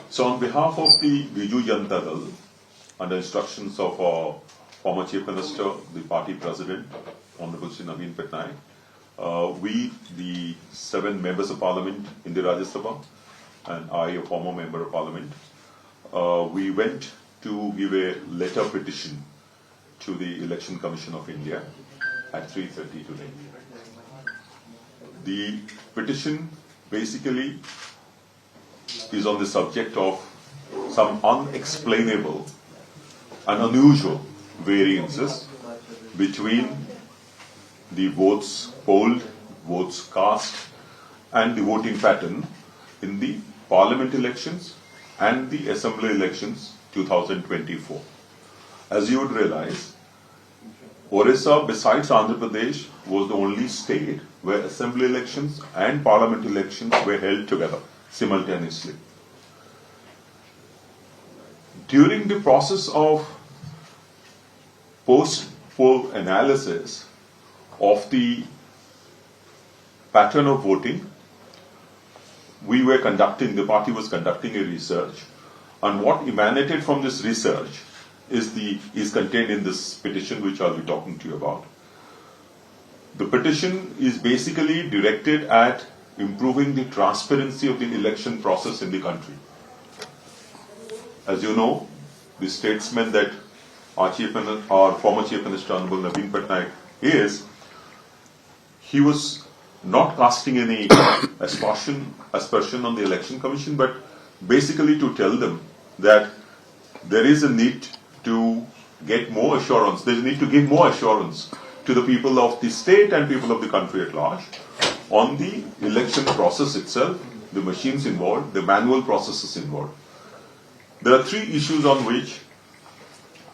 So on behalf of the Biju Janata Dal, under instructions of our former Chief Minister, the party president, Honorable Shri Naveen Patnaik, we, the 7 members of parliament in the Rajya Sabha, and I, a former member of parliament, we went to give a letter petition to the Election Commission of India at 3:30 today. The petition basically is on the subject of some unexplainable and unusual variances between the votes polled, votes cast, and the voting pattern in the parliament elections and the assembly elections 2024. As you would realize, Orissa, besides Andhra Pradesh, was the only state where assembly elections and parliament elections were held together simultaneously. During the process of post-poll analysis of the pattern of voting, the party was conducting a research, and what emanated from this research is contained in this petition, which I'll be talking to you about. The petition is basically directed at improving the transparency of the election process in the country. As you know, the statesman that our former Chief Minister Honorable Naveen Patnaik is, he was not casting any aspersion on the Election Commission, but basically to tell them that there is a need to get more assurance, there is a need to give more assurance to the people of the state and people of the country at large on the election process itself, the machines involved, the manual processes involved. There are 3 issues on which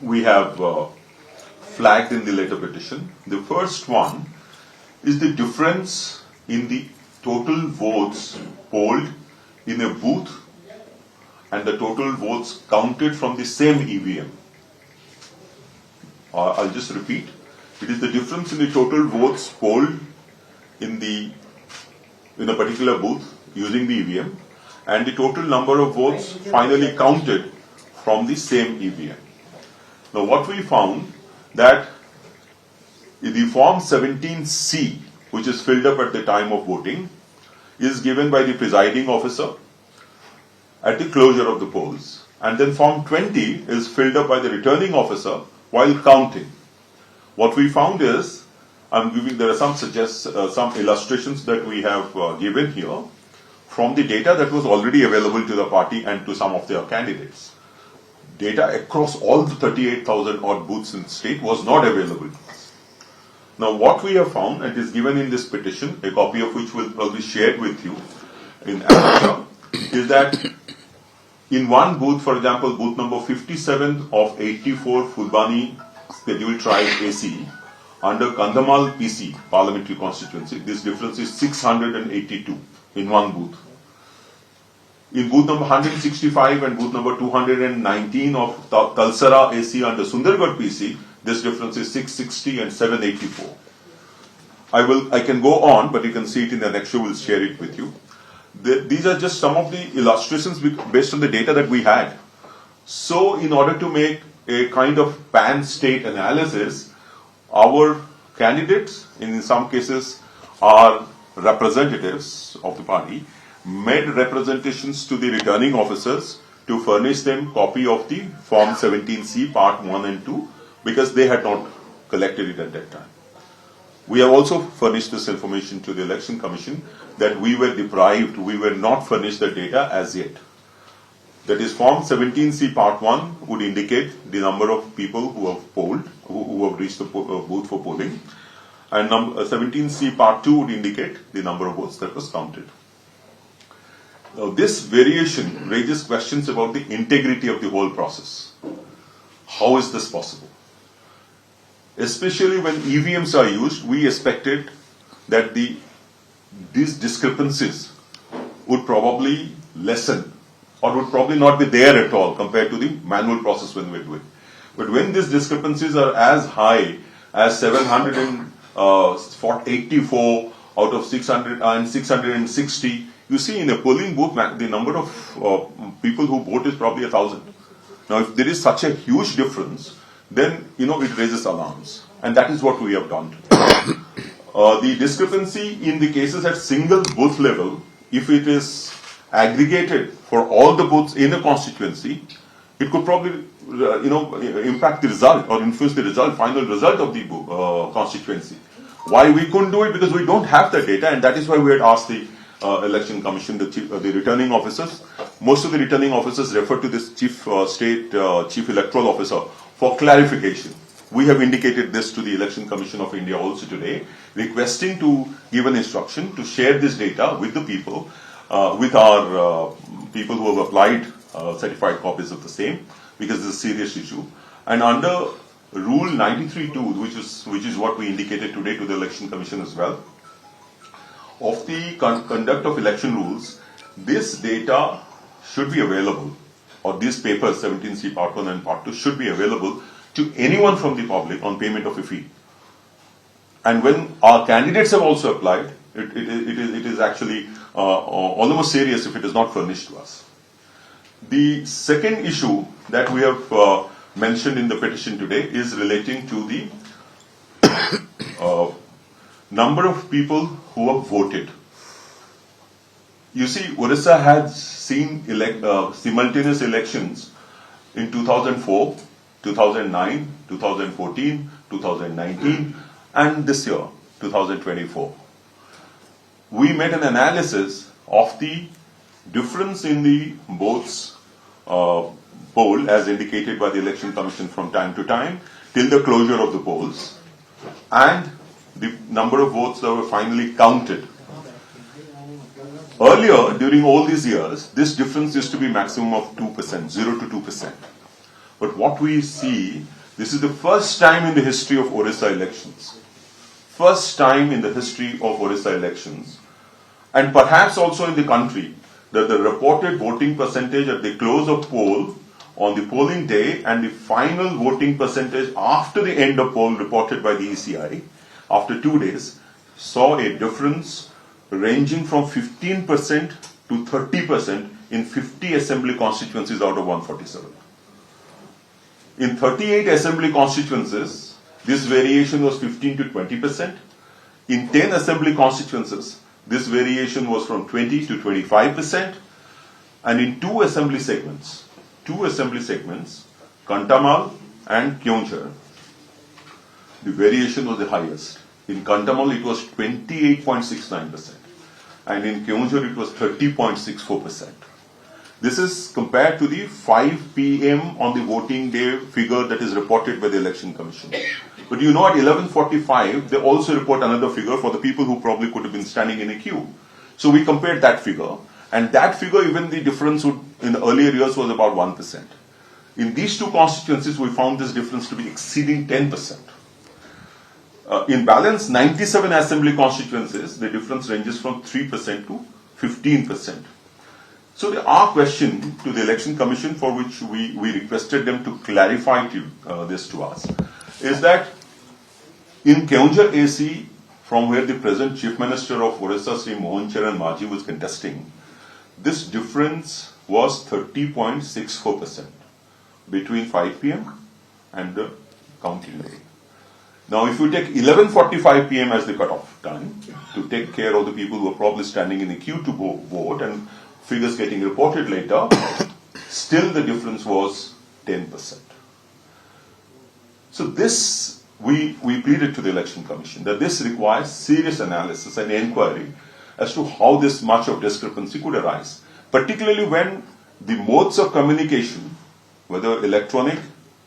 we have flagged in the letter petition. The first one is the difference in the total votes polled in a booth and the total votes counted from the same EVM. I'll just repeat. It is the difference in the total votes polled in a particular booth using the EVM and the total number of votes finally counted from the same EVM. Now what we found that the form 17C, which is filled up at the time of voting, is given by the presiding officer at the closure of the polls, and then form 20 is filled up by the returning officer while counting. What we found is, there are some illustrations that we have given here from the data that was already available to the party and to some of their candidates. Data across all the 38,000 odd booths in the state was not available. Now what we have found, and is given in this petition, a copy of which will probably be shared with you in amateur, is that in one booth, for example, booth number 57 of 84 Fulbani Scheduled Tribe AC, under Kandhamal PC parliamentary constituency, this difference is 682 in one booth. In booth number 165 and booth number 219 of Talsara AC under Sundargarh PC, this difference is 660 and 784. I can go on, but you can see it in the next show. We'll share it with you. These are just some of the illustrations based on the data that we had. So in order to make a kind of pan-state analysis, our candidates, in some cases, are representatives of the party, made representations to the returning officers to furnish them copy of the Form 17C Part 1 and 2, because they had not collected it at that time. We have also furnished this information to the Election Commission that we were not furnished the data as yet. That is, Form 17C Part 1 would indicate the number of people who have polled, who have reached the booth for polling, and 17C Part 2 would indicate the number of votes that was counted. Now, this variation raises questions about the integrity of the whole process. How is this possible? Especially when EVMs are used, we expected that these discrepancies would probably lessen or would probably not be there at all compared to the manual process when we're doing. But when these discrepancies are as high as 784 out of 600 and 660, You see, in a polling booth, the number of people who vote is probably 1,000. Now, if there is such a huge difference, then, it raises alarms. And that is what we have done. The discrepancy in the cases at single booth level, if it is aggregated for all the booths in a constituency, it could probably, impact the result or influence the final result of the constituency. Why we couldn't do it? Because we don't have the data, and that is why we had asked the Election Commission, the returning officers. Most of the returning officers refer to this Chief Electoral Officer for clarification. We have indicated this to the Election Commission of India also today, requesting to give an instruction to share this data with the people, with our people who have applied certified copies of the same, because it's a serious issue. And under Rule 93.2, which is what we indicated today to the Election Commission as well, of the conduct of election rules, this data should be available, or these papers, 17C Part 1 and Part 2, should be available to anyone from the public on payment of a fee. And when our candidates have also applied, it is actually almost serious if it is not furnished to us. The second issue that we have mentioned in the petition today is relating to the number of people who have voted. You see, Orissa had seen simultaneous elections in 2004, 2009, 2014, 2019, and this year, 2024. We made an analysis of the difference in the votes poll as indicated by the Election Commission from time to time till the closure of the polls, and the number of votes that were finally counted. Earlier, during all these years, this difference used to be maximum of 2%, 0 to 2%. But what we see, this is the first time in the history of Orissa elections. First time in the history of Orissa elections, and perhaps also in the country, that the reported voting percentage at the close of poll on the polling day and the final voting percentage after the end of poll reported by the ECI after 2 days saw a difference ranging from 15% to 30% in 50 assembly constituencies out of 147. In 38 assembly constituencies, this variation was 15 to 20%. In 10 assembly constituencies, this variation was from 20 to 25%. And in two assembly segments, Kantamal and Keonjhar, the variation was the highest. In Kantamal, it was 28.69%, and in Keonjhar, it was 30.64%. This is compared to the 5 p.m. on the voting day figure that is reported by the Election Commission. But at 11:45, they also report another figure for the people who probably could have been standing in a queue. So we compared that figure, and that figure, even the difference in the earlier years was about 1%. In these two constituencies, we found this difference to be exceeding 10%. In balance, 97 assembly constituencies, the difference ranges from 3% to 15%. So our question to the Election Commission, for which we requested them to clarify this to us, is that in Keonjhar AC, from where the present Chief Minister of Orissa, Sri Mohan Charan Majhi, was contesting, this difference was 30.64% between 5 p.m. and the counting day. Now, if you take 11:45 p.m. as the cutoff time to take care of the people who are probably standing in the queue to vote and figures getting reported later, still the difference was 10%. So this, we pleaded to the Election Commission that this requires serious analysis and inquiry as to how this much of discrepancy could arise, particularly when the modes of communication, whether electronic,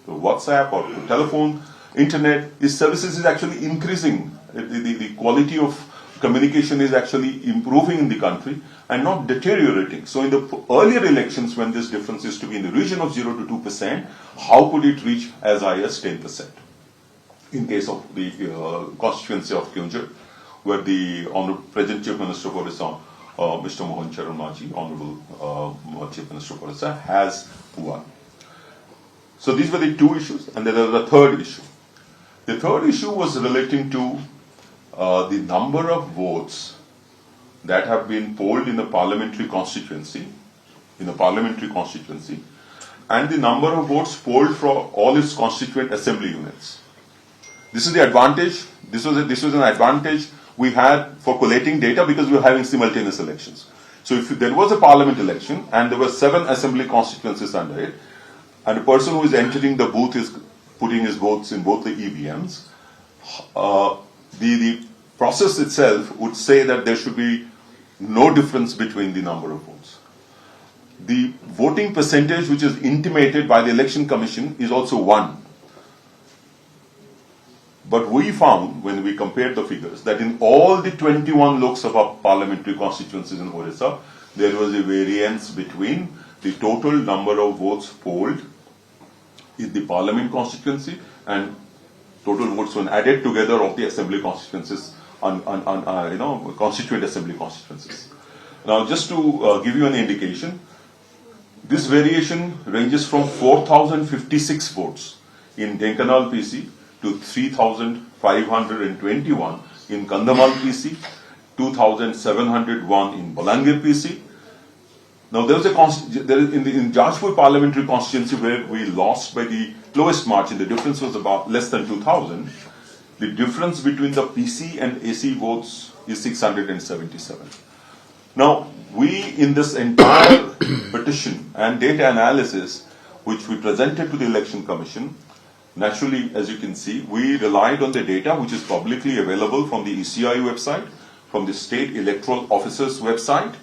WhatsApp or telephone, internet, services is actually increasing. The quality of communication is actually improving in the country and not deteriorating. So in the earlier elections, when this difference is to be in the region of 0 to 2%, how could it reach as high as 10%? In case of the constituency of Keonjhar, where the Honorable Present Chief Minister of Orissa, Mr. Mohan Charan Majhi, Honorable Chief Minister of Orissa, has won. So these were the two issues, and then there was a third issue. The third issue was relating to the number of votes that have been polled in a parliamentary constituency, and the number of votes polled for all its constituent assembly units. This is the advantage. This was an advantage we had for collating data because we were having simultaneous elections. So if there was a parliament election and there were 7 assembly constituencies under it, and the person who is entering the booth is putting his votes in both the EVMs, the process itself would say that there should be no difference between the number of votes. The voting percentage which is intimated by the Election Commission is also 1. But we found, when we compared the figures, that in all the 21 Lok Sabha parliamentary constituencies in Orissa, there was a variance between the total number of votes polled in the parliament constituency and total votes when added together of the assembly constituencies constituent assembly constituencies. Now, just to give you an indication, this variation ranges from 4,056 votes in Dhenkanal PC to 3,521 in Kandhamal PC, 2,701 in Balangir PC. Now, there was in Jajpur parliamentary constituency where we lost by the lowest margin. The difference was about less than 2,000. The difference between the PC and AC votes is 677. Now, we in this entire petition and data analysis which we presented to the Election Commission, naturally, as you can see, we relied on the data which is publicly available from the ECI website, from the State Electoral Officers website,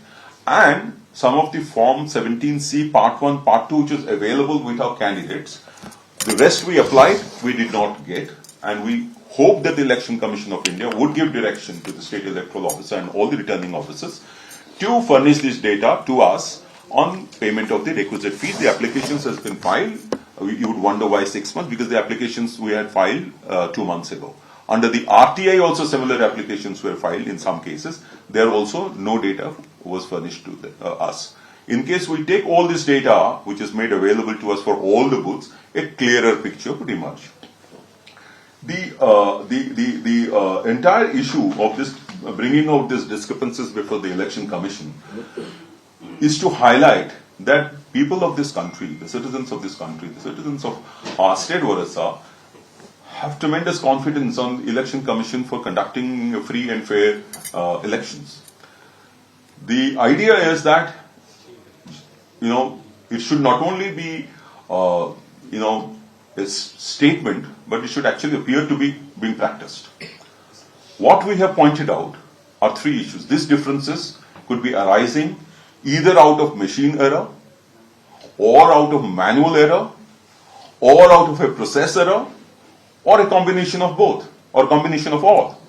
and some of the Form 17C Part 1, Part 2 which is available with our candidates. The rest we applied, we did not get, and we hope that the Election Commission of India would give direction to the State Electoral Officer and all the returning officers to furnish this data to us on payment of the requisite fees. The applications has been filed. You would wonder why 6 months, because the applications we had filed 2 months ago. Under the RTI also similar applications were filed in some cases. There also no data was furnished to us. In case we take all this data which is made available to us for all the booths, a clearer picture would emerge. The entire issue of this bringing out these discrepancies before the Election Commission is to highlight that people of this country, the citizens of this country, the citizens of our state Orissa, have tremendous confidence on the Election Commission for conducting free and fair elections. The idea is that, it should not only be, a statement, but it should actually appear to be being practiced. What we have pointed out are 3 issues. These differences could be arising either out of machine error, or out of manual error, or out of a process error, or a combination of both, or combination of all.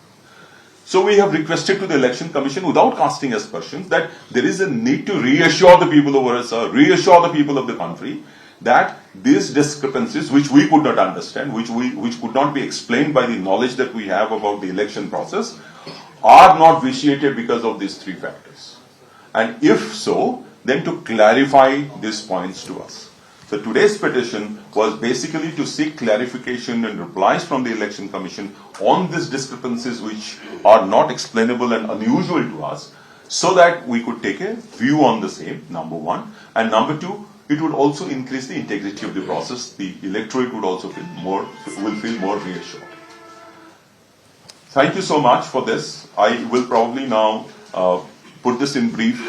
So we have requested to the Election Commission, without casting aspersions, that there is a need to reassure the people of Orissa, reassure the people of the country, that these discrepancies, which we could not understand, which could not be explained by the knowledge that we have about the election process, are not vitiated because of these 3 factors. And if so, then to clarify these points to us. So today's petition was basically to seek clarification and replies from the Election Commission on these discrepancies which are not explainable and unusual to us, so that we could take a view on the same, number 1. And number 2, it would also increase the integrity of the process. The electorate would also feel more reassured. Thank you so much for this. I will probably now put this in brief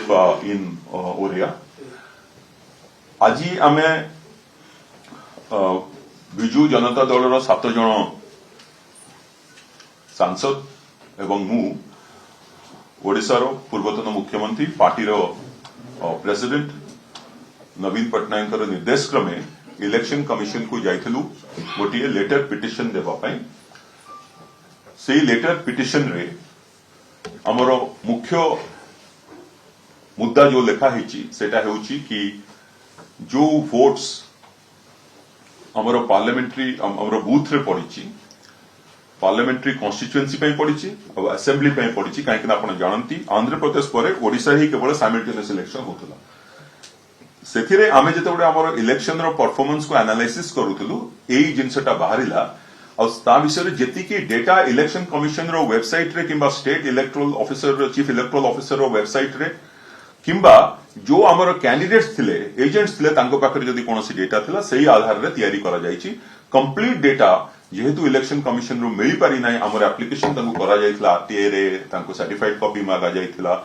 in Oriya. Aji ame Biju Janata Dolor 7 জন सांसद एवं मु ओडिशार पूर्वतन मुख्यमंत्री पार्टीर president नवीन पट्टनायक निर्देश क्रमे election commission को जाइथिलु गोटे लेटर पिटिशन देबा पई से लेटर पिटिशन रे हमर मुख्य मुद्दा जो लेखा हिची सेटा हेउची कि जो वोट्स हमर पार्लियामेंट्री हमर बूथ रे पड़िची पार्लियामेंट्री कॉन्स्टिट्यूएंसी पे पड़िची और असेंबली पे पड़िची काहे कि आपण जानंती आंध्र प्रदेश परे ओडिशा ही केवल साइमल्टेनियस इलेक्शन होतला सेथिरे आमे जेतेबडे हमर इलेक्शन रो परफॉर्मेंस को एनालिसिस करूथलु एई जिंसटा बाहरिला और ता विषय जेति की डेटा इलेक्शन कमिशन रो वेबसाइट रे किंबा state electoral officer chief electoral officer रो वेबसाइट रे किंबा जो आमर कैंडिडेट्स थिले एजेंट्स थिले तांको पाखरे जदि कोनोसी डेटा थिला सेही आधार रे तयारी करा जायछि कंप्लीट डेटा जेहेतु इलेक्शन कमिशन रो मिली पारि नाही आमर एप्लिकेशन तांको करा जायथिला आरटीए रे तांको सर्टिफाइड कॉपी मागा जायथिला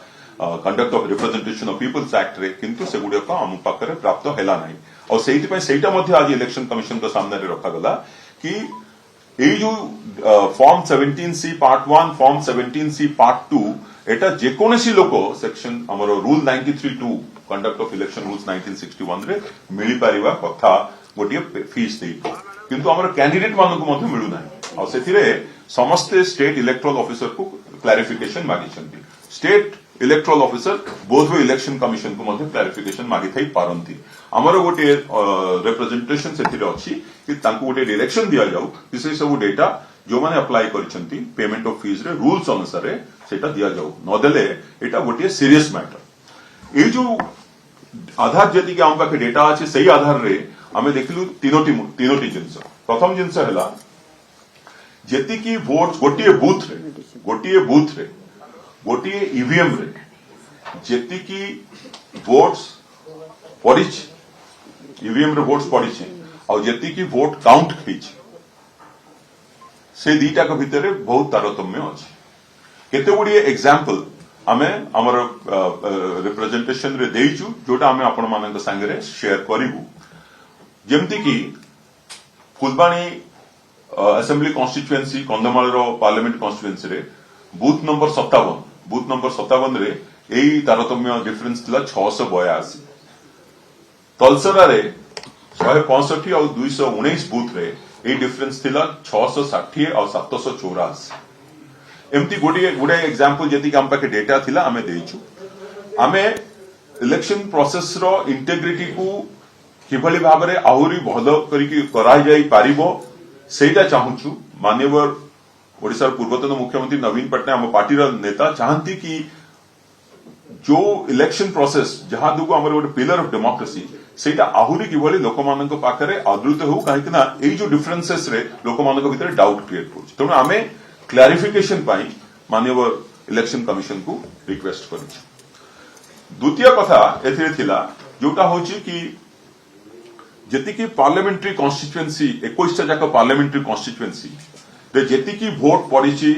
conduct of representation of people's act रे किंतु से गुडे को आम पाखरे प्राप्त हैला नाही और सेहिति पय सेटा मध्ये आज इलेक्शन कमिशन को सामने रे रखा गला कि এই जो form 17C part 1 form 17C part 2 एटा जेकोनसी लोक सेक्शन हमरो rule 93(2) conduct of election rules 1961 रे मिली परिबा कथा गोटिए फीस देई किंतु हमर कैंडिडेट मानको मध्ये मिलु नाही और सेथिरे समस्त स्टेट इलेक्टोरल ऑफिसर को क्लैरिफिकेशन मागी छंती state electoral officer both way election commission को मध्ये क्लैरिफिकेशन मागी थई पारंती हमर गोटे रिप्रेजेंटेशन सेथिरे अछि कि तांको गोटे डायरेक्शन दिया जाऊ कि से सब डेटा जो माने अप्लाई करिसंती पेमेंट ऑफ फीस रे रूल्स अनुसार सेटा दिया जाऊ नदेले एटा गोटे सीरियस मैटर ए जो आधार जति के हम पाखे डेटा अछि सही आधार रे हमें देखलु तीनोटी जिंस प्रथम जिंस हला जति की वोट गोटिए बूथ रे गोटिए ईवीएम रे जति की वोट्स पड़िछ ईवीएम रे वोट्स पड़िछ और जति की वोट काउंट खिच से दीटा के भितर बहुत तारतम्य अछि केते गुडी एग्जांपल आमे हमर रिप्रेजेंटेशन रे देइछु जोटा आमे आपण मानक संगे रे शेयर करिवु जेमति की फुलबाणी असेंबली कॉन्स्टिट्युएंसी कंधमाल रो पार्लियामेंट कॉन्स्टिट्युएंसी रे बूथ नंबर 57 रे एई तारतम्य डिफरेंस थिला 682 तलसरा रे 165 और 219 बूथ रे ए डिफरेंस थिला 660 और 784 एमती गुडे एग्जांपल जति हम पाखे डेटा थिला हमें देइछु हमें इलेक्शन प्रोसेस रो इंटेग्रिटी को किभली भाव रे आहुरी भलो करिकि कराई जाई पारिबो सेटा चाहूछु माननीय ओडिसा पूर्वतन मुख्यमंत्री नवीन पटनायक हम पार्टी रो नेता चाहती कि जो इलेक्शन प्रोसेस जहां दुगो हमर गोटे पिलर ऑफ डेमोक्रेसी सेटा आहुरी किभली लोक मानक पाखरे आदृत हो काहे ना एई जो डिफरेंसेस रे लोक मानक भितर डाउट क्रिएट होछ तनो हमें क्लैरिफिकेशन पाई माननीय इलेक्शन कमिशन को रिक्वेस्ट करिछु द्वितीय कथा एथिरे थिला जोटा होची कि जति की पार्लियामेंट्री कॉन्स्टिट्युएंसी 21 टा जाक पार्लियामेंट्री कॉन्स्टिट्युएंसी रे जति की वोट पड़िछि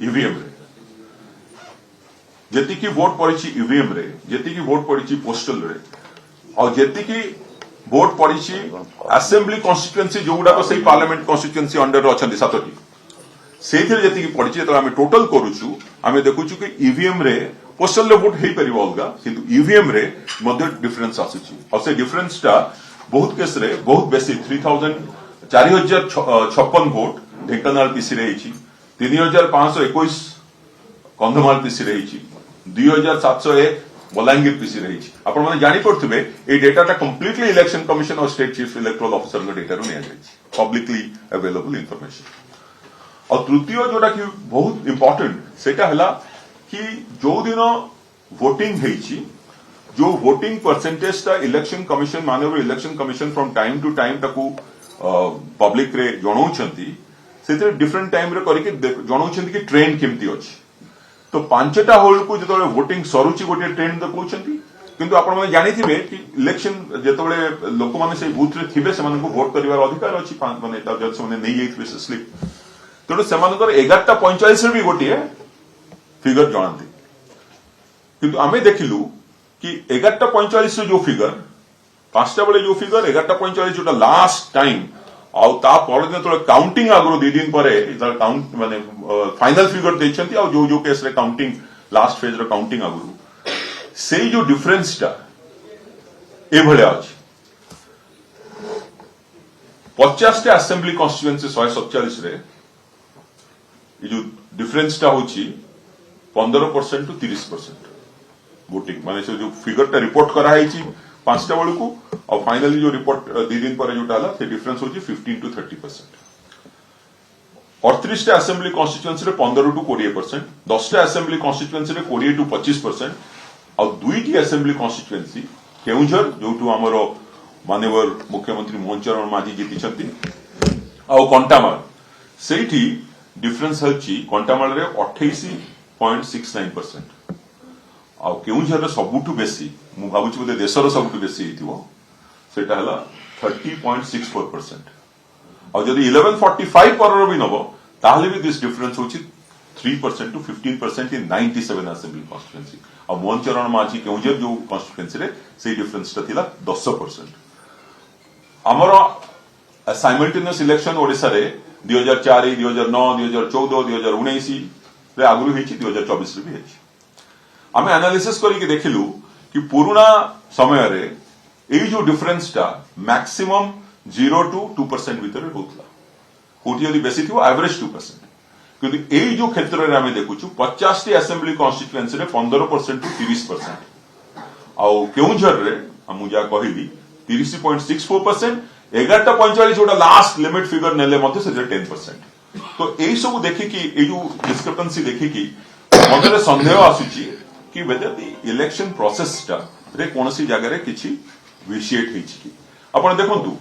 ईवीएम रे जति की वोट पड़िछि ईवीएम रे जति की वोट पड़िछि पोस्टल रे और जति की वोट पड़िछि असेंबली कॉन्स्टिट्युएंसी जोडा को सही पार्लियामेंट कॉन्स्टिट्युएंसी अंडर रे अछंती सातोटी सेथिरे जति की पड़िछि तो हमें टोटल करूछु हमें देखुछु कि ईवीएम रे पोस्टल रे वोट हेई परिबो अलगा किंतु ईवीएम रे मध्ये डिफरेंस आसुछि और से डिफरेंस टा बहुत केस रे बहुत बेसी 4056 वोट ढेंकानाल पीसी रे हिची 3521 कंधमाल पीसी रे हिची 2701 बलांगीर पीसी रे हिची आपण माने जानि पड़थबे ए डेटाटा कंप्लीटली इलेक्शन कमिशन और स्टेट चीफ इलेक्टोरल ऑफिसर रो डेटा रो निया जायछि पब्लिकली अवेलेबल इंफॉर्मेशन और तृतीय जोटा कि बहुत इंपोर्टेंट सेटा हला कि जो दिन वोटिंग हेची जो वोटिंग परसेंटेज ता इलेक्शन कमिशन माननीय Election Commission from time to time ताकू पब्लिक रे जणाउछंती सेते डिफरेंट टाइम रे करके जणाउछंती कि ट्रेंड केमती अछि तो पांचटा होल को जतले वोटिंग सरुची गोटे ट्रेंड देखौछंती किंतु आपण माने जानिथिबे कि इलेक्शन जेतबेले लोक माने से बूथ रे थिबे से मानको वोट करबार अधिकार अछि माने ता जज माने नै जाइथिबे से स्लिप तो सेमानकर 11:45 रे भी गोटे फिगर जणांती किंतु आमे देखिलु कि 11:45 जो फिगर 5टा बेले जो फिगर 11:45 जोटा लास्ट टाइम आउ ता परदिन तो काउंटिंग आगरो 2 दिन परे काउंट माने फाइनल फिगर देछंती आ जो केस रे काउंटिंग लास्ट फेज रे काउंटिंग आगरो सेई जो डिफरेंस टा ए भले अछि 50 टा असेंबली कॉन्स्टिट्युएंसी 147 रे ये जो डिफरेंस टा होची 15% टू 30% वोटिंग माने से जो फिगर टा रिपोर्ट करा है 5टा बेलू को और फाइनली जो रिपोर्ट 2 दिन पर जो डाला से डिफरेंस होची 15 टू 30% 38 टा असेंबली कॉन्स्टिट्युएंसी रे 15 टू 20% 10 टा असेंबली कॉन्स्टिट्युएंसी रे 20 टू 25% और 2टी असेंबली कॉन्स्टिट्युएंसी केउंझर जोटू हमरो माननीय मुख्यमंत्री मोहन चरण माझी जीतिछंती ଆଉ କଣ୍ଟାମାଳ ସେଇଠି ଡିଫରେନ୍ସ ହେଉଛି କଣ୍ଟାମାଳରେ 28.69%। ଆଉ କେଉଁଝରରେ ସବୁଠୁ ବେଶୀ ମୁଁ ଭାବୁଛି ବୋଧେ ଦେଶର ସବୁଠୁ ବେଶୀ ହେଇଥିବ ସେଇଟା ହେଲା 30.64%। ଆଉ ଯଦି 1145 ପରର ବି ନବ ତାହେଲେ ବି ଦିସ୍ ଡିଫରେନ୍ସ ହେଉଛି 3% to 15% in 97 assembly constituency। ଆଉ ମୋହନ ଚରଣ ମାଝୀ କେଉଁଝର ଯୋଉ କନଷ୍ଟିଟ୍ୟୁଏନ୍ସି ରେ ସେଇ ଡିଫରେନ୍ସଟା ଥିଲା 10%। ଆମର ସାଇମଲ୍टेନିୟस ଇଲେକ୍ସନ ଓଡ଼ିଶାରେ 2004 2009 2014 2019 ରେ ଆଗରୁ ହେଇଛି 2024 ରେ ବି ହେଇଛି। ଆମେ एनालिसिस କରିକି ଦେଖିଲୁ कि पुराना ସମୟରେ ଏଇ ଯୋଉ ଡିଫରେନ୍ସଟା मैक्सिमम 0 to 2% ଭିତରେ ରହୁଥିଲା। କୋଉଠି ଯଦି ବେଶୀ ଥିବ एवरेज 2%। କିନ୍ତୁ ଏଇ ଯୋଉ କ୍ଷେତ୍ରରେ ଆମେ ଦେଖୁଛୁ 50 ଟି ଆସେମ୍ବଲି କନଷ୍ଟିଟ୍ୟୁଏନ୍ସି ରେ 15% to 30%। ଆଉ କେଉଁଝରରେ ମୁଁ ଯାହା କହିଲି 30.64%, 11.45 ଯୋଉଟା ଲାस्ट लिमिट फिगर नेले ମଧ୍ୟ ସେଥିରେ 10%। तो ଏଇ ସବୁ ଦେଖିକି ଏଇ ଯୋଉ डिस्क्रिपेंसी ଦେଖିକି ମନରେ ସନ୍ଦେହ ଆସୁଛି कि whether the election process ଟା ରେ କୌଣସି ଜାଗାରେ କିଛି विशिएट ହେଇଛି କି। ଆପଣ ଦେଖନ୍ତୁ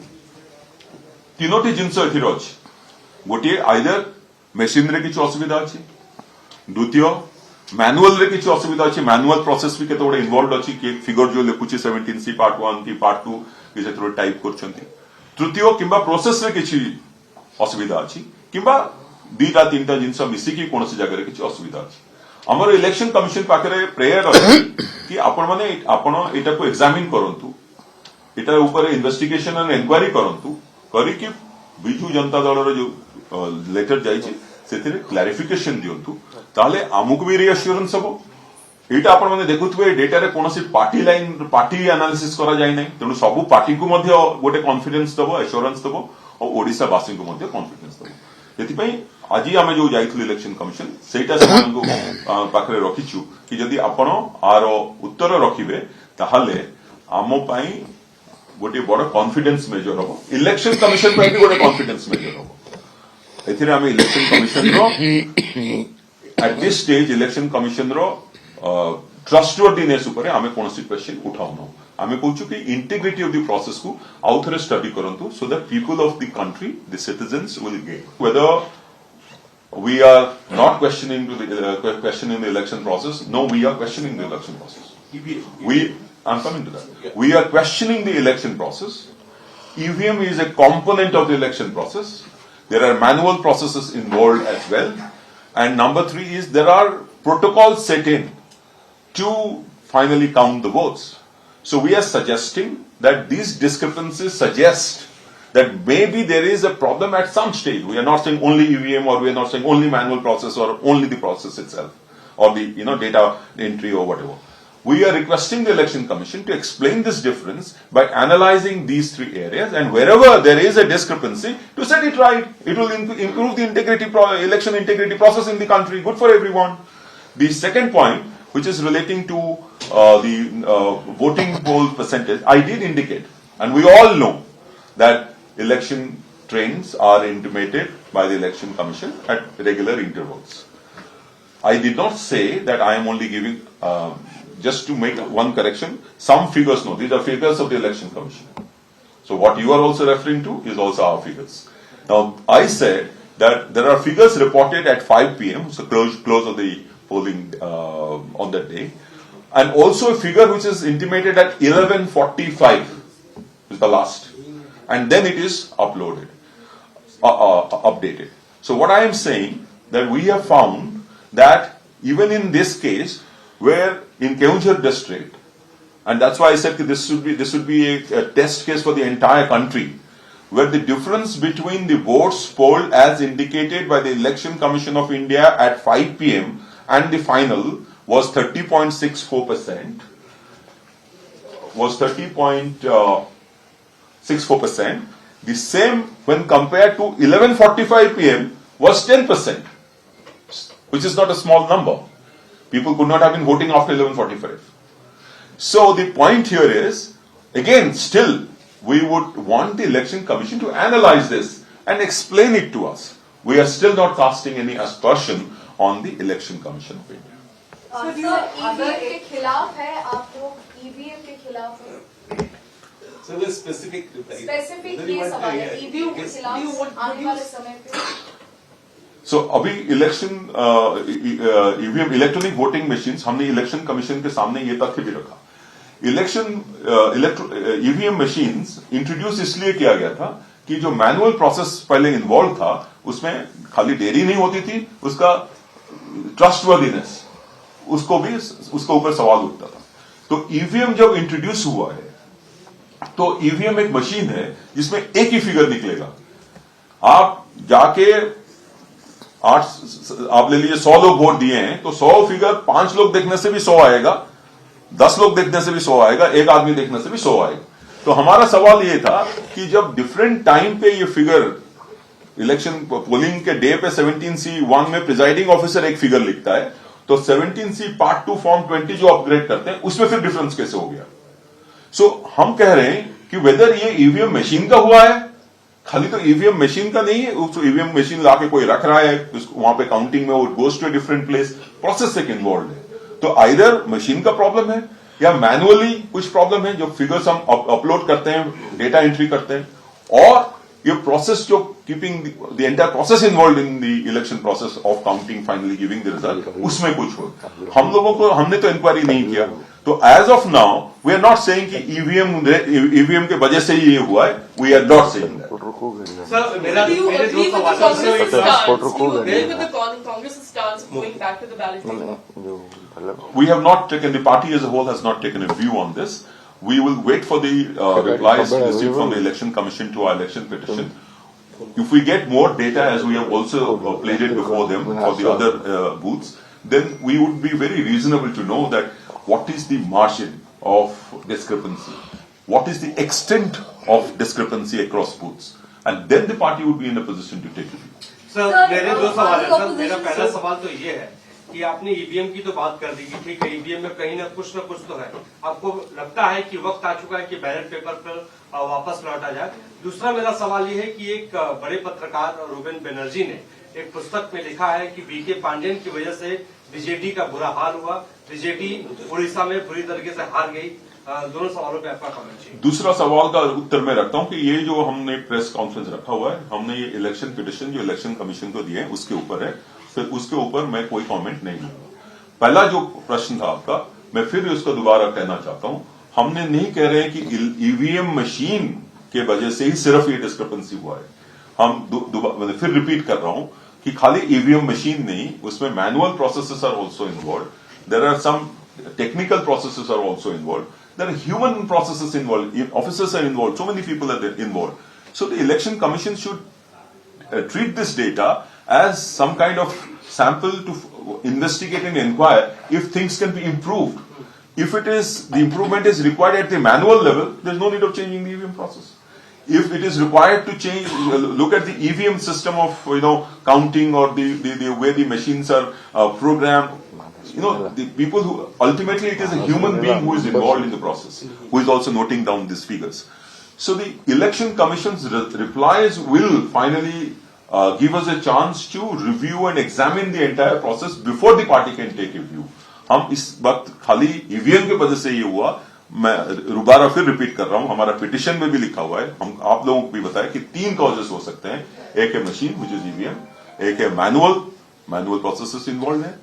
ତିନୋଟି ଜିନିଷ ଏଥିରେ ଅଛି। ଗୋଟିଏ आइदर मेसिन रे किसी असुविधा अच्छी, द्वितीय मैनुअल रे किसी असुविधा अच्छी, मैनुअल प्रोसेस भी केते बड़े इन्वॉल्व अच्छी कि फिगर जो लिखुची 17C पार्ट 1 की पार्ट 2 कि से थोड़ा टाइप करछंती, तृतीय किंबा प्रोसेस रे किसी असुविधा अच्छी किंबा दीटा तीनटा जिंस मिसी की कोनसी जगह रे किसी असुविधा अच्छी। हमर इलेक्शन कमिशन पाखरे प्रेयर अछि कि आपण माने आपण एटा को एग्जामिन करंतु, एटा ऊपर इन्वेस्टिगेशन एंड इंक्वायरी करंतु, करी कि बिजू जनता दल रो जो लेटर जाइए से क्लारिफिकेशन दिंतु ताले आमुक भी रिअश्योरेंस हम। एटा आपण माने देखुथबे डेटा रे कोनोसी पार्टी लाइन पार्टी एनालिसिस करा जाय नै, तेणु सबु पार्टी को मध्य गोटे कॉन्फिडेंस दबो, एश्योरेंस दबो और ओडिसा वासी को मध्य कॉन्फिडेंस दबो। एति पई आज आमे जो जाइथु इलेक्शन कमिशन सेटा समान को पाखरे रखिछु कि यदि आपण आर उत्तर रखिबे ताहाले आमो पई गोटे बड़ कॉन्फिडेंस मेजर हो, इलेक्शन कमिशन पई भी गोटे कॉन्फिडेंस मेजर हो। एथिरे आमे इलेक्शन कमिशन रो at this stage Election commission रो ट्रस्टवर्दीनेस ऊपर आमे कोनोसी क्वेश्चन उठाउनो। आमे कहूछु कि इंटीग्रिटी ऑफ द प्रोसेस को आउ थरे स्टडी करंतु so that people of the country the citizens will gain whether we are not questioning the election process. No, we are questioning the election process. I'm coming to that. We are questioning the election process. EVM is a component of the election process. There are manual processes involved as well. And number 3 is there are protocols set in to finally count the votes. So we are suggesting that these discrepancies suggest that maybe there is a problem at some stage. We are not saying only EVM or we are not saying only manual process or only the process itself or the data entry or whatever. We are requesting the election commission to explain this difference by analyzing these 3 areas, and wherever there is a discrepancy to set it right. It will improve the election integrity process in the country, good for everyone. The second point, which is relating to the voting poll percentage, I did indicate, and we all know that election trains are intimated by the election commission at regular intervals. I did not say that I am only giving, just to make one correction, some figures, no, these are figures of the election commission. So what you are also referring to is also our figures. Now, I said that there are figures reported at 5 p.m., so close of the polling on that day, and also a figure which is intimated at 11:45 is the last. And then it is updated. So what I am saying that we have found that even in this case, where in Keonjhar district, and that's why I said that this should be a test case for the entire country, where the difference between the votes polled as indicated by the Election Commission of India at 5 p.m. and the final was 30.64%. Was 30.64%. The same when compared to 11:45 p.m. was 10%, which is not a small number. People could not have been voting after 11:45. So the point here is, again, still, we would want the election commission to analyze this and explain it to us. We are still not casting any aspersion on the election commission of India. Sir EVM के खिलाफ है, आप लोग EVM के खिलाफ है? So वो specific reply. Specific ये सवाल है ईवीएम के खिलाफ आने वाले समय पे सो अभी election EVM electronic voting machines हमने इलेक्शन कमीशन के सामने ये तथ्य भी रखा। इलेक्शन ईवीएम मशीन्स इंट्रोड्यूस इसलिए किया गया था कि जो मैनुअल प्रोसेस पहले इन्वॉल्व था उसमें खाली देरी नहीं होती थी, उसका ट्रस्टवर्दीनेस उसके ऊपर सवाल उठता था। तो ईवीएम जब इंट्रोड्यूस हुआ है तो ईवीएम एक मशीन है जिसमें एक ही फिगर निकलेगा। आप जाके आप ले लीजिए 100 लोग वोट दिए हैं तो 100 फिगर 5 लोग देखने से भी 100 आएगा, 10 लोग देखने से भी 100 आएगा, एक आदमी देखने से भी 100 आएगा। तो हमारा सवाल यह था कि जब डिफरेंट टाइम पे ये फिगर इलेक्शन पोलिंग के डे पे 17C1 में प्रिजाइडिंग ऑफिसर एक फिगर लिखता है तो 17C पार्ट 2 फॉर्म 20 जो अपग्रेड करते हैं उसमें फिर डिफरेंस कैसे हो गया। सो हम कह रहे हैं कि वेदर ये ईवीएम मशीन का हुआ है, खाली तो ईवीएम मशीन का नहीं है, उसको ईवीएम मशीन लाके कोई रख रहा है वहां पे काउंटिंग में, वो goes to a different place, process एक इन्वॉल्व है। तो आइदर मशीन का प्रॉब्लम है या मैनुअली कुछ प्रॉब्लम है, जो फिगर्स हम अपलोड करते हैं, डेटा एंट्री करते हैं, और ये प्रोसेस जो keeping the entire process involve in the election process of counting finally giving the result, उसमें कुछ हो। हम लोगों को हमने तो इंक्वायरी नहीं किया। तो as of now we are not saying कि ईवीएम के वजह से ही ये हुआ है, we are not saying that. Sir मेरे दो सवाल We have not taken, the party as a whole has not taken a view on this. We will wait for the replies received from the election commission to our election petition. If we get more data, as we have also played it before them for the other booths, then we would be very reasonable to know that what is the margin of discrepancy, what is the extent of discrepancy across booths, and then the party would be in a position to take a view. Sir मेरे दो सवाल है sir. मेरा पहला सवाल तो ये है कि आपने ईवीएम की तो बात कर दी कि ठीक है ईवीएम में कहीं ना कुछ तो है, आपको लगता है कि वक्त आ चुका है कि बैलेट पेपर पर वापस लौटा जाए। दूसरा मेरा सवाल ये है कि एक बड़े पत्रकार रूबेन बनर्जी ने एक पुस्तक में लिखा है कि बीके पांडेयन की वजह से बीजेडी का बुरा हाल हुआ, बीजेडी उड़ीसा में बुरी तरीके से हार गई। दोनों सवालों पे आपका कमेंट चाहिए। दूसरा सवाल का उत्तर मैं रखता हूं कि ये जो हमने प्रेस कॉन्फ्रेंस रखा हुआ है, हमने ये इलेक्शन पिटिशन जो इलेक्शन कमीशन को दिए हैं उसके ऊपर है, फिर उसके ऊपर मैं कोई कमेंट नहीं दूंगा। पहला जो प्रश्न था आपका, मैं फिर उसको दोबारा कहना चाहता हूं, हमने नहीं कह रहे हैं कि ईवीएम मशीन के वजह से ही सिर्फ ये डिस्क्रिपेंसी हुआ है। हम फिर रिपीट कर रहा हूं कि खाली ईवीएम मशीन नहीं, उसमें manual processes are also involve, there are some technical processes are also involve, there are human processes involved, officers are involved, so many people are involved. So the election commission should treat this data as some kind of sample to investigate and inquire if things can be improved. If the improvement is required at the manual level, there's no need of changing the EVM process. If it is required to change, look at the EVM system of counting or the way the machines are programmed. The people who ultimately it is a human being who is involved in the process, who is also noting down these figures. So the election commission's replies will finally give us a chance to review and examine the entire process before the party can take a view. हम इस वक्त खाली EVM के वजह से ये हुआ, मैं दोबारा फिर रिपीट कर रहा हूं, हमारा पिटिशन में भी लिखा हुआ है, हम आप लोगों को भी बताया कि 3 कॉजेस हो सकते हैं। एक है मशीन विच इज ईवीएम, एक है मैनुअल प्रोसेसेस इन्वॉल्व है,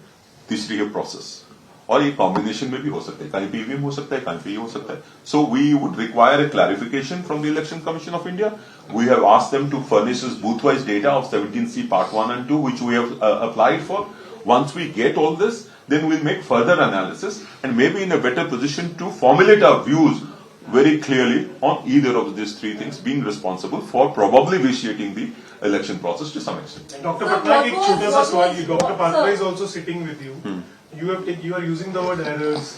तीसरी है प्रोसेस, और ये कॉम्बिनेशन में भी हो सकता है, कहीं पे ईवीएम हो सकता है, कहीं पे ये हो सकता है। So we would require a clarification from the Election Commission of India. We have asked them to furnish us booth wise data of 17C part 1 and 2 which we have applied for. Once we get all this, then we'll make further analysis and maybe in a better position to formulate our views very clearly on either of these 3 things, being responsible for probably vitiating the election process to some extent. Dr. Patnaik, एक छोटा सा सवाल, Dr. Patnaik is also sitting with you. You are using the word errors.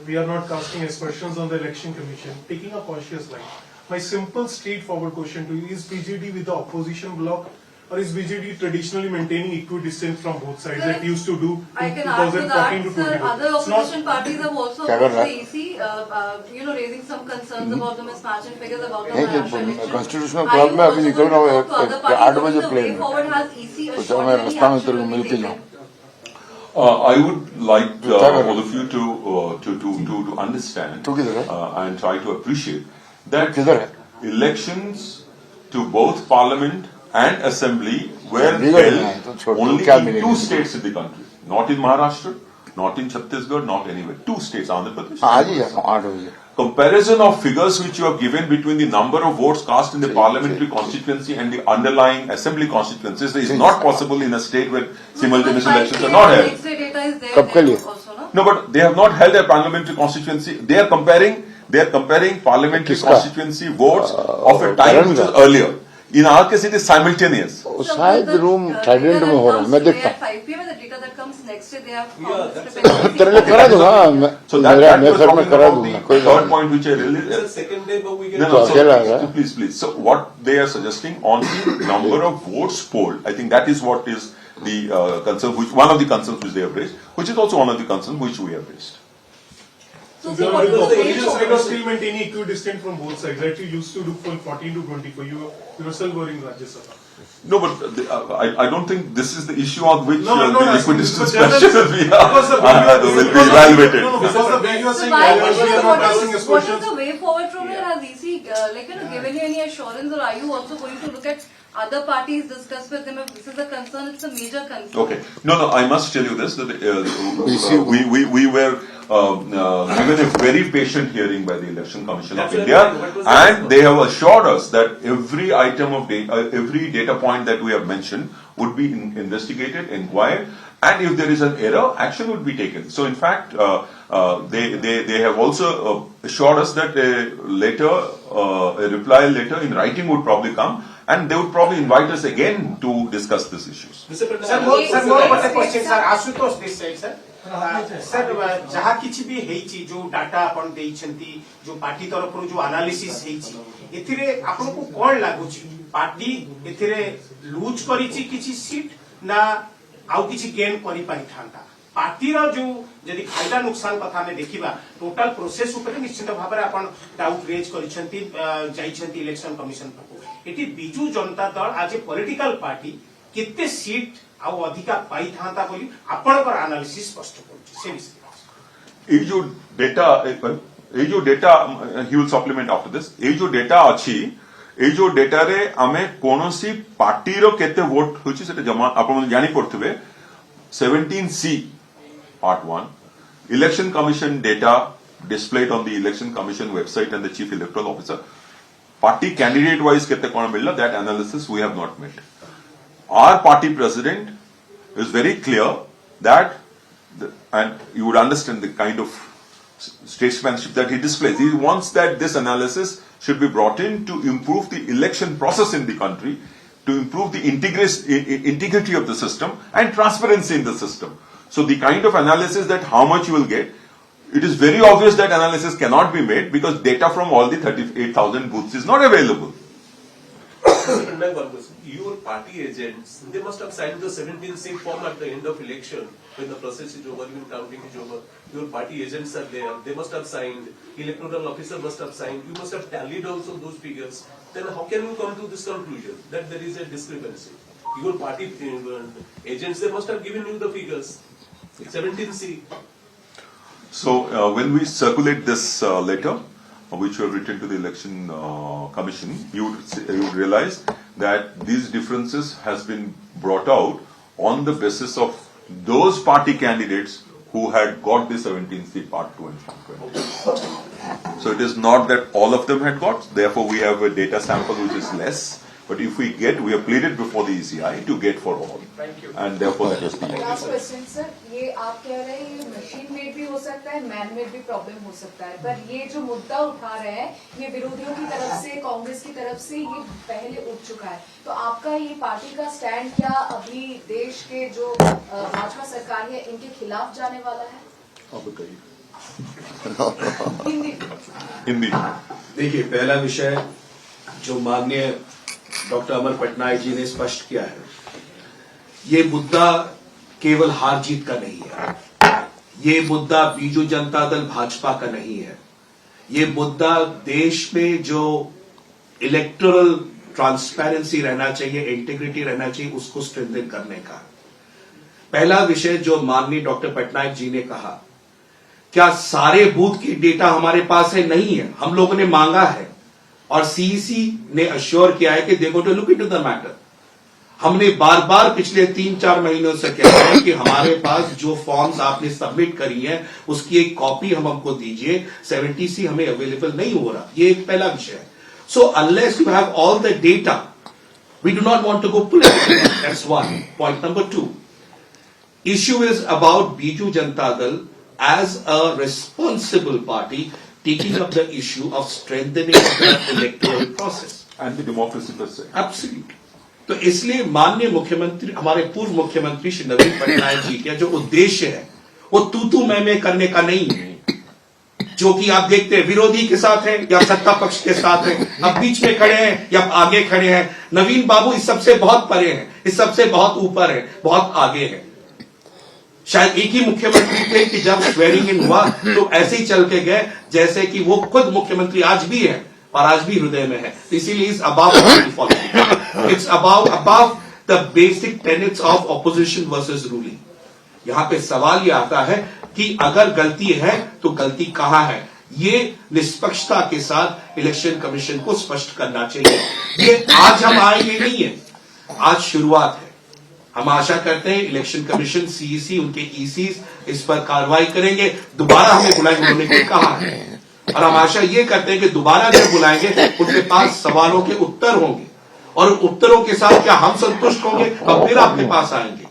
We are not casting aspersions on the election commission, taking a cautious line. My simple straightforward question to you is BJD with the opposition bloc, or is BJD traditionally maintaining equidistance from both sides that used to do I can 2014 argue to that, sir, 2022? other opposition parties have also क्या कर approached रहा the EC, raising some concerns about the mismatching figures about the Maharashtra election. Constitutional Are club you में अभी also निकल रहा going हूँ to talk to other 8 parties बजे because the plane way में, forward has EC तो assured मैं any रास्ता में action तेरे को will be मिल के taken? जाऊँ। I would like all of you to understand तो किधर है? and try to appreciate that किधर है? elections to both parliament and assembly were Chandigarh में है, held तो छोड़ दो, only क्या in मिलेगा? 2 states in the country, not in Maharashtra, not in Chhattisgarh, not anywhere. 2 states, Andhra Pradesh. आज ही जाता हूँ 8 बजे. Comparison of figures which you have given between the number of votes cast in the parliamentary constituency and the underlying assembly constituencies is not possible in a state where simultaneous elections are not held. Next day data is there. कब के लिए? Also, no? No, but they have not held a parliamentary constituency. They are comparing parliamentary किसका? constituency votes of a time which was करण का? earlier. In our case, it is simultaneous. वो शायद room third में हो रहा है, मैं देखता हूँ. 5 p.m. the data that comes next day they have that's तेरे लिए करा दूंगा. So मैं was घर में talking करा about दूंगा. the कोई third बात नहीं. point which I really. It's the second day, but we get. No, So, अकेला है? please. So what they are suggesting on the number of votes polled, I think that is what is the concern, one of the concerns which they have raised, which is also one of the concerns which we have raised. So, You so are what the was the opposition issue? side was still maintaining equidistant from both sides, right? You used to do full 14 to 24. You yourself were in Rajya Sabha. No, but I don't think this is the issue on which No, I'm not the asking equidistance this, but question will be because the will be evaluated. No, because the way you are So saying why, that we are not asking us what is questions. the way forward from here? Has EC given you any assurance, or are you also going to look at other parties, discuss with them if this is a concern? It's a major concern. Okay. No, I must tell you this, that we were given a very patient hearing by the Election Commission of That's India, right. What was the and response? they have assured us that every item of data, every data point that we have mentioned would be investigated, inquired, and if there is an error, action would be taken. So in fact, they have also assured us that a reply letter in writing would probably come, and they would probably invite us again to discuss these issues. Mr. Pradhan, Sir, more one question, sir. Ashutosh this side, sir. Sir जहाँ किसी भी हेची जो data अपन देइछंती जो party तरफ जो analysis हेची एथिरे आपन को कोन लागुची पार्टी एथिरे लूज करिची किछि सीट ना आउ किछि गेन करि पारि थांता पार्टी रो जो यदि फायदा नुकसान कथा में देखिबा टोटल प्रोसेस ऊपर निश्चित भाव में अपन डाउट रेज करिछंती जाइछंती इलेक्शन कमिशन को एटी बिजू जनता दल आज ए पॉलिटिकल पार्टी केते सीट आउ अधिका पाई थांता बोली आपनकर एनालिसिस स्पष्ट करूची से विषय ये जो data he will supplement after this, ये जो डेटा अछि ये जो डेटा रे आमे कोनोसी पार्टी रो केते वोट होची सेटा जमा आपण जानि पड़थबे 17C part 1 election commission data displayed on the election commission website and the chief electoral officer party candidate wise केते कोन मिलला that analysis we have not made. Our party president is very clear that, and you would understand the kind of statesmanship that he displays. He wants that this analysis should be brought in to improve the election process in the country, to improve the integrity of the system and transparency in the system. So the kind of analysis that how much you will get, it is very obvious that analysis cannot be made because data from all the 38,000 booths is not available. Your party agents, they must have signed the 17C form at the end of election when the process is over, when counting is over. Your party agents are there, they must have signed, electoral officer must have signed, you must have tallied also those figures. Then how can you come to this conclusion that there is a discrepancy? Your party agents, they must have given you the figures. 17C. So when we circulate this letter, which we have written to the election commission, you would realize that these differences has been brought out on the basis of those party candidates who had got the 17C part 2 and part 20. So it is not that all of them had got, therefore we have a data sample which is less, but if we have pleaded before the ECI to get for all. Thank you. And therefore that is the last question sir, ये आप कह रहे हैं ये machine made भी हो सकता है, मैन मेड भी प्रॉब्लम हो सकता है, पर ये जो मुद्दा उठा रहे हैं ये विरोधियों की तरफ से, कांग्रेस की तरफ से ये पहले उठ चुका है, तो आपका ये पार्टी का स्टैंड क्या अभी देश के जो भाजपा सरकार है इनके खिलाफ जाने वाला है? हिंदी। देखिए, पहला विषय जो माननीय डॉक्टर अमर पटनायक जी ने स्पष्ट किया है, ये मुद्दा केवल हार जीत का नहीं है, ये मुद्दा बीजू जनता दल भाजपा का नहीं है, ये मुद्दा देश में जो इलेक्टोरल ट्रांसपेरेंसी रहना चाहिए, इंटीग्रिटी रहना चाहिए, उसको स्ट्रेंथन करने का। पहला विषय जो माननीय डॉक्टर पटनायक जी ने कहा, क्या सारे बूथ की डेटा हमारे पास है? नहीं है, हम लोगों ने मांगा है, और सीईसी ने अश्योर किया है कि they going to look into the matter. हमने बार बार पिछले 3-4 महीनों से कह रहे हैं कि हमारे पास जो फॉर्म्स आपने सबमिट करी हैं उसकी एक कॉपी हमको दीजिए। 70C हमें अवेलेबल नहीं हो रहा, ये एक पहला विषय है। So unless you have all the data we do not want to go political, that's one. Point number 2, issue is about Biju Janata Dal as a responsible party taking up the issue of strengthening the electoral process and the democracy per se. Absolutely. तो इसलिए माननीय मुख्यमंत्री, हमारे पूर्व मुख्यमंत्री श्री नवीन पटनायक जी का जो उद्देश्य है वो तू मैं करने का नहीं है, जो कि आप देखते हैं विरोधी के साथ है या सत्ता पक्ष के साथ है, अब बीच में खड़े हैं या आगे खड़े हैं। नवीन बाबू इस सबसे बहुत परे हैं, इस सबसे बहुत ऊपर है, बहुत आगे है। शायद एक ही मुख्यमंत्री थे कि जब स्वेरिंग इन हुआ तो ऐसे ही चल के गए जैसे कि वो खुद मुख्यमंत्री आज भी है और आज भी हृदय में है। इसीलिए is about it's about the basic tenets of opposition versus ruling. यहां पे सवाल ये आता है कि अगर गलती है तो गलती कहां है, ये निष्पक्षता के साथ इलेक्शन कमीशन को स्पष्ट करना चाहिए। ये आज हम आएंगे नहीं है, आज शुरुआत है। हम आशा करते हैं इलेक्शन कमीशन, सीईसी, उनके ईसीस इस पर कार्रवाई करेंगे। दोबारा हमें बुलाएंगे, उन्होंने क्या कहा है, और हम आशा ये करते हैं कि दोबारा जब बुलाएंगे उनके पास सवालों के उत्तर होंगे और उत्तरों के साथ क्या हम संतुष्ट होंगे, हम फिर आपके पास आएंगे।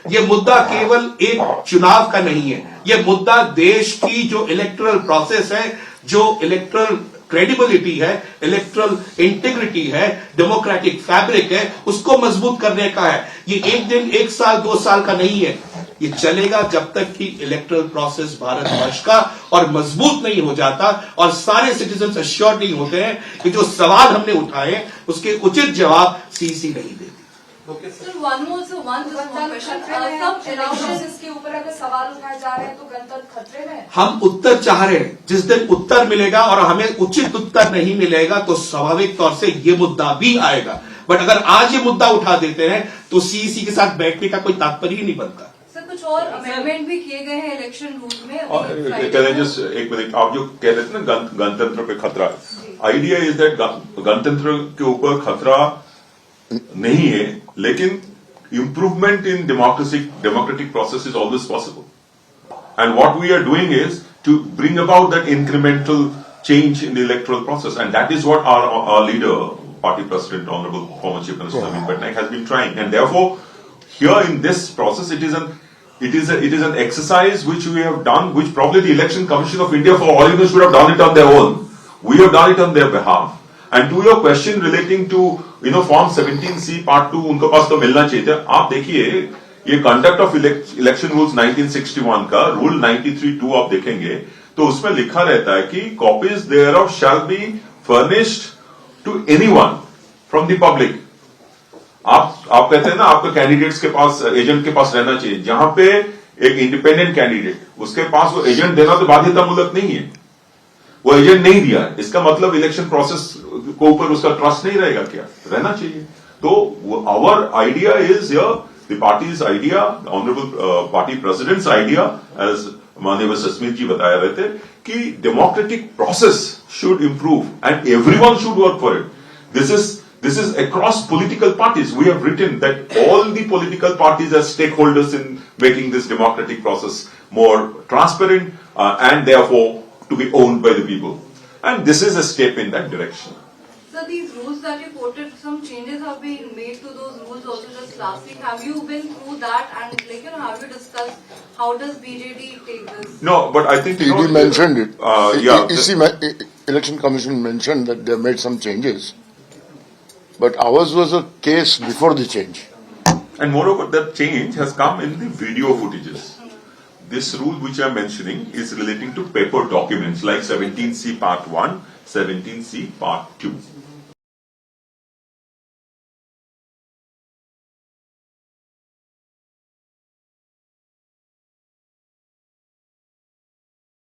ये मुद्दा केवल एक चुनाव का नहीं है, ये मुद्दा देश की जो इलेक्टोरल प्रोसेस है, जो इलेक्टोरल क्रेडिबिलिटी है, इलेक्टोरल इंटीग्रिटी है, डेमोक्रेटिक फैब्रिक है, उसको मजबूत करने का है। ये एक दिन, 1 साल, 2 साल का नहीं है, ये चलेगा जब तक कि इलेक्टोरल प्रोसेस भारतवर्ष का और मजबूत नहीं हो जाता और सारे सिटीजन अश्योर नहीं होते हैं कि जो सवाल हमने उठाए उसके उचित जवाब सीसी नहीं देते। Sir, one more question. Some elections इसके ऊपर अगर सवाल उठाए जा रहे हैं तो गणतंत्र खतरे में है। हम उत्तर चाह रहे हैं, जिस दिन उत्तर मिलेगा और हमें उचित उत्तर नहीं मिलेगा तो स्वाभाविक तौर से ये मुद्दा भी आएगा। बट अगर आज ये मुद्दा उठा देते हैं तो सीईसी के साथ बैठने का कोई तात्पर्य ही नहीं बनता। सर, कुछ और अमेंडमेंट भी किए गए हैं इलेक्शन रूल में। एक मिनट, आप जो कह रहे थे ना गणतंत्र पे खतरा, आइडिया इज दैट गणतंत्र के ऊपर खतरा नहीं है, लेकिन improvement in democratic process is always possible. And what we are doing is to bring about that incremental change in the electoral process, and that is what our leader, party president, honorable former Chief Minister Naveen Patnaik has been trying. And therefore, here in this process, it is an exercise which we have done, which probably the Election Commission of India, for all of us, should have done it on their own. We have done it on their behalf. And to your question relating to Form 17C Part 2, उनको पास तो मिलना चाहिए था। आप देखिए ये conduct of election rules 1961 का rule 93(2) आप देखेंगे तो उसमें लिखा रहता है कि copies thereof shall be furnished to anyone from the public. आप कहते हैं ना आपका कैंडिडेट्स के पास, एजेंट के पास रहना चाहिए। जहां पे एक इंडिपेंडेंट कैंडिडेट, उसके पास वो एजेंट देना तो बाध्यतामूलक नहीं है, वो एजेंट नहीं दिया, इसका मतलब इलेक्शन प्रोसेस को ऊपर उसका ट्रस्ट नहीं रहेगा क्या? रहना चाहिए। तो our idea is the party's idea, honourable party president's idea, as माननीय सस्मित जी बताया रहे थे कि democratic process should improve and everyone should work for it. This is across political parties. We have written that all the political parties are stakeholders in making this democratic process more transparent and therefore to be owned by the people. And this is a step in that direction. So these rules that you quoted, some changes have been made to those rules also just last week. Have you been through that and have you discussed how does BJD take this? No, but I think ED mentioned it. Yeah. Election Commission mentioned that they made some changes. But ours was a case before the change. And moreover, that change has come in the video footages. This rule which I am mentioning is relating to paper documents like 17C Part 1, 17C Part 2.